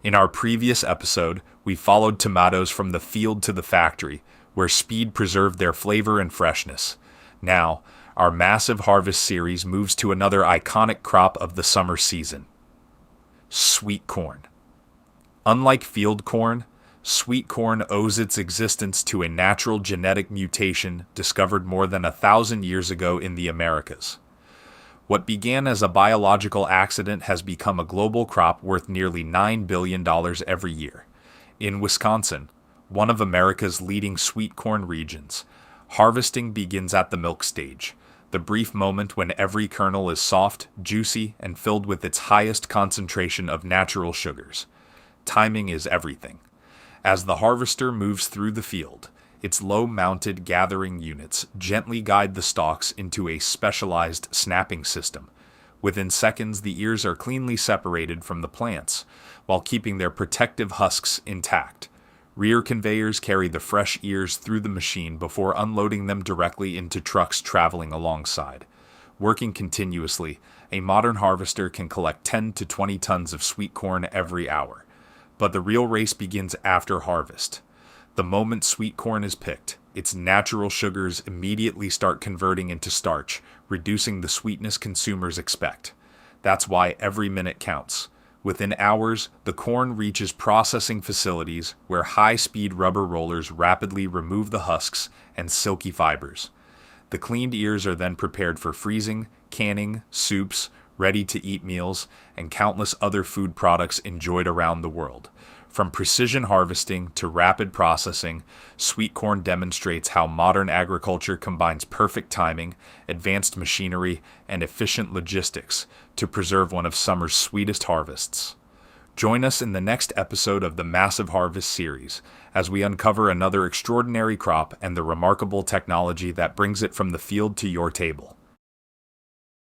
In our previous episode, we followed tomatoes from the field to the factory, where speed preserved their flavor and freshness. Now, our massive harvest series moves to another iconic crop of the summer season: sweet corn. Unlike field corn, sweet corn owes its existence to a natural genetic mutation discovered more than 1,000 years ago in the Americas. What began as a biological accident has become a global crop worth nearly $9 billion every year. In Wisconsin, one of America's leading sweet corn regions, harvesting begins at the milk stage, the brief moment when every kernel is soft, juicy, and filled with its highest concentration of natural sugars. Timing is everything. As the harvester moves through the field, its low-mounted gathering units gently guide the stalks into a specialized snapping system. Within seconds, the ears are cleanly separated from the plants, while keeping their protective husks intact. Rear conveyors carry the fresh ears through the machine before unloading them directly into trucks traveling alongside. Working continuously, a modern harvester can collect 10 to 20 tons of sweet corn every hour. But the real race begins after harvest. The moment sweet corn is picked, its natural sugars immediately start converting into starch, reducing the sweetness consumers expect. That's why every minute counts. Within hours, the corn reaches processing facilities where high-speed rubber rollers rapidly remove the husks and silky fibers. The cleaned ears are then prepared for freezing, canning, soups, ready-to-eat meals, and countless other food products enjoyed around the world. From precision harvesting to rapid processing, sweet corn demonstrates how modern agriculture combines perfect timing, advanced machinery, and efficient logistics to preserve one of summer's sweetest harvests. Join us in the next episode of the Massive Harvest series as we uncover another extraordinary crop and the remarkable technology that brings it from the field to your table.